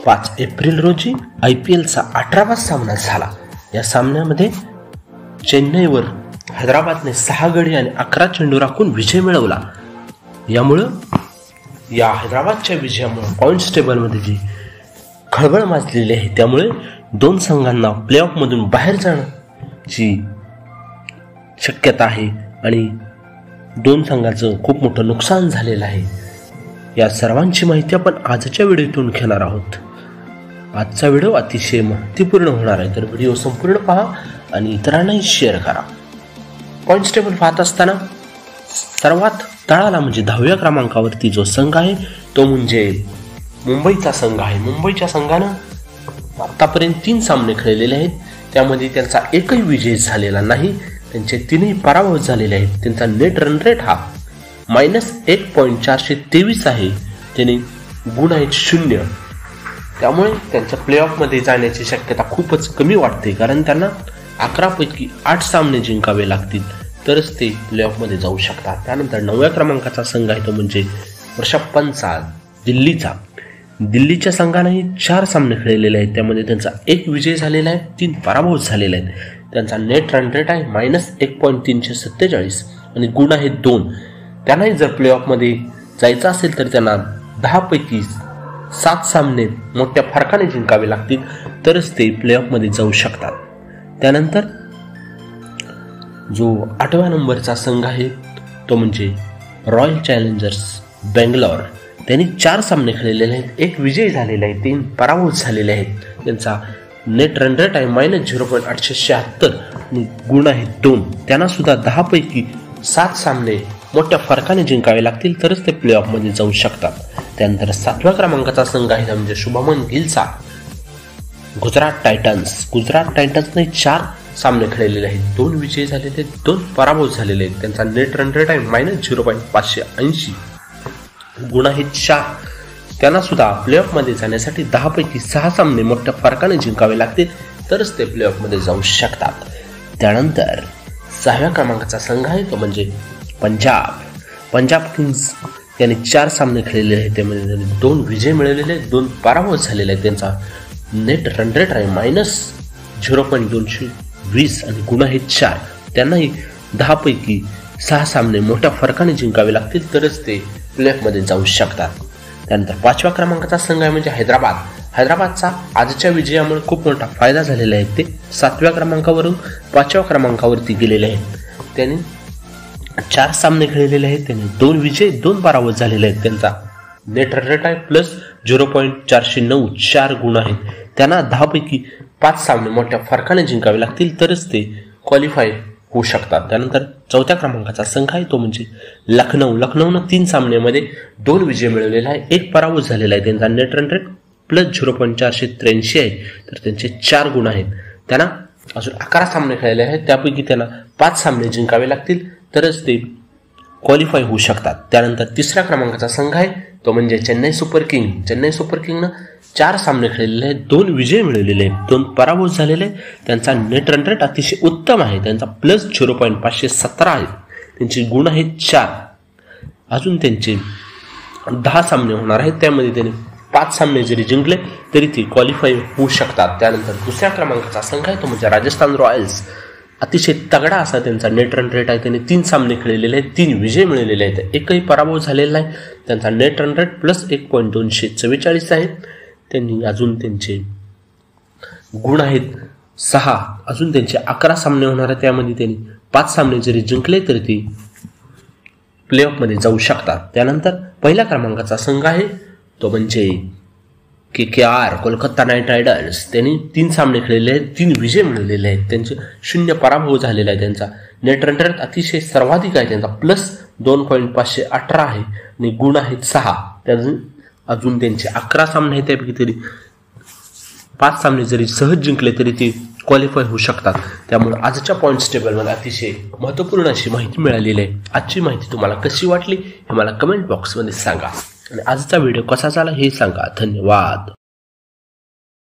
5 April रोजी IPLचा 18वा सामना झाला। या सामन्यामध्ये चेन्नईवर हैदराबादने 6 गडी आणि 11 चेंडू राखून विजय मिळवला। यामुळे या हैदराबादच्या विजयामुळे पॉइंट्स टेबलमध्ये जी खळबळ माजलेली आहे, त्यामुळे दोन संघांना प्लेऑफमधून बाहेर जाण्याची शक्यता आहे आणि दोन संघांचं खूप मोठं नुकसान झालेलं आहे। या सर्वांची माहिती आपण आजच्या व्हिडिओतून घेणार आहोत। आजचा व्हिडिओ अतिशय महत्त्वपूर्ण होणार आहे, तर व्हिडिओ संपूर्ण पहा आणि इतरांनाही शेअर करा। पॉइंट्स टेबल पाहत असताना सर्वात तळाला म्हणजे 10व्या क्रमांकावरती जो संघ आहे तो म्हणजे मुंबईचा संघ आहे। मुंबईच्या संघानं आतापर्यंत 3 सामने खेळलेले आहेत, त्यामध्ये त्यांचा एकही विजय झालेला नाही। त्यांचे 3ही पराभव झालेले आहेत। त्यांचा नेट रन रेट हा -1.423 आहे। त्यांनी गुण आहेत 0, त्यामुळे त्यांच्या प्लेऑफमध्ये जाण्याची शक्यता खूपच कमी वाटते, कारण त्यांना 11 पैकी 8 सामने जिंकावे लागतील तरच ते प्लेऑफमध्ये जाऊ शकतात। त्यानंतर 9व्या क्रमांकाचा संघ आहे तो म्हणजे ऋषभ पंतचा दिल्लीचा। दिल्लीच्या संघानेही 4 सामने खेळलेले आहेत, त्यामध्ये त्यांचा 1 विजय झालेला आहे, 3 पराभव झालेले आहेत। त्यांचा नेट रन रेट आहे -1.347 आणि गुण आहेत 2। त्यांनाही जर प्लेऑफमध्ये जायचं असेल तर त्यांना 10 पैकी 7 सामने मोठ्या फरकाने जिंकावे लागतील तरच ते प्लेऑफमध्ये जाऊ शकतात। त्यानंतर जो 8व्या नंबरचा संघ आहे तो म्हणजे रॉयल चॅलेंजर्स बेंगलोर। त्यांनी 4 सामने खेळलेले आहेत, 1 विजय झालेला आहे, 3 पराभव झालेले आहेत। त्यांचा नेट रन रेट आहे -0.876 आणि गुण आहेत 2। त्यांना सुद्धा 10 पैकी 7 सामने मोठ्या फरकाने जिंकावे लागतील तरच ते प्लेऑफमध्ये जाऊ शकतात। त्यानंतर 7व्या क्रमांकाचा संघ आहे म्हणजे शुभमन गिलचा गुजरात टायटन्स। गुजरात टायटन्सने 4 सामने खेळलेले आहेत, 2 विजय झालेले आहेत, 2 पराभव झालेले आहेत। त्यांचा नेट रन रेट आहे -0.580, गुण आहेत 4। त्यांना सुद्धा प्लेऑफमध्ये जाण्यासाठी 10 पैकी 6 सामने मोठ्या फरकाने जिंकावे लागतील तरच ते प्लेऑफमध्ये जाऊ शकतात। त्यानंतर 6व्या क्रमांकाचा संघ आहे तो म्हणजे पंजाब किंग्स। यांनी 4 सामने खेळलेले आहेत, त्यामध्ये त्यांनी 2 विजय मिळवलेले आहेत, 2 पराभव झालेले आहेत। त्यांचा नेट रन रेट आहे -0.220 आणि गुण आहेत 4। त्यांनाही 10 पैकी 6 सामने मोठ्या फरकाने जिंकावे लागतील तरच ते प्लेऑफमध्ये जाऊ शकतात। त्यानंतर 5व्या क्रमांकाचा संघ आहे म्हणजे हैदराबादचा आजच्या विजयामुळे खूप मोठा फायदा झालेला आहे। ते 7व्या क्रमांकावरून 5व्या क्रमांकावरती गेलेले आहेत। त्यांनी 4 सामने खेळलेले आहेत, त्यांनी 2 विजय 2 पराभव झालेले आहेत। त्यांचा नेट रन रेट आहे +0.409, 4 गुण आहेत। त्यांना 10 पैकी 5 सामने मोठ्या फरकाने जिंकावे लागतील तरच ते क्वालिफाय होऊ शकतात। त्यानंतर 4थ्या क्रमांकाचा संघ आहे तो म्हणजे लखनौनं 3 सामन्यामध्ये 2 विजय मिळवलेला आहे, 1 पराभव झालेला आहे। त्यांचा नेट रन रेट +0.483 आहे, तर त्यांचे 4 गुण आहेत। त्यांना अजून 11 सामने खेळलेले आहेत, त्यापैकी त्यांना 5 सामने जिंकावे लागतील तरच ते क्वालिफाय होऊ शकतात। त्यानंतर 3ऱ्या क्रमांकाचा संघ आहे तो म्हणजे चेन्नई सुपर किंगनं 4 सामने खेळलेले आहेत, 2 विजय मिळवलेले आहेत, 2 पराभव झालेले आहेत। त्यांचा नेट रन रेट अतिशय उत्तम आहे, त्यांचा +0.517 आहे। त्यांचे गुण आहेत 4। अजून त्यांचे 10 सामने होणार आहेत, त्यामध्ये त्यांनी 5 सामने जरी जिंकले तरी ते क्वालिफाय होऊ शकतात। त्यानंतर 2ऱ्या क्रमांकाचा संघ आहे तो म्हणजे राजस्थान रॉयल्स। अतिशय तगडा असा त्यांचा नेट रन रेट आहे, त्यांनी 3 सामने खेळलेले आहेत, 3 विजय मिळवलेले आहेत, एकही पराभव झालेला नाही। त्यांचा नेट रन रेट +1.244 आहे। त्यांनी अजून त्यांचे गुण आहेत 6। अजून त्यांचे 11 सामने होणार आहेत, त्यामध्ये त्यांनी 5 सामने जरी जिंकले तरी ते प्लेऑफमध्ये जाऊ शकतात। त्यानंतर 1ल्या क्रमांकाचा संघ आहे तो म्हणजे KKR कोलकाता नाईट रायडर्स। त्यांनी 3 सामने खेळलेले आहेत, 3 विजय मिळवलेले आहेत, त्यांचे 0 पराभव झालेला आहे। त्यांचा नेट रन रेट अतिशय सर्वाधिक आहे, त्यांचा +2.518 आहे आणि गुण आहेत 6। अजून त्यांचे 11 सामने आहेत, त्यापैकी तरी 5 सामने जरी सहज जिंकले तरी ते क्वालिफाय होऊ शकतात। त्यामुळे आजच्या पॉइंट्स टेबलमध्ये अतिशय महत्त्वपूर्ण अशी माहिती मिळालेली आहे। आजची माहिती तुम्हाला कशी वाटली हे मला कमेंट बॉक्समध्ये सांगा आणि आजचा व्हिडिओ कसा झाला हे सांगा। धन्यवाद।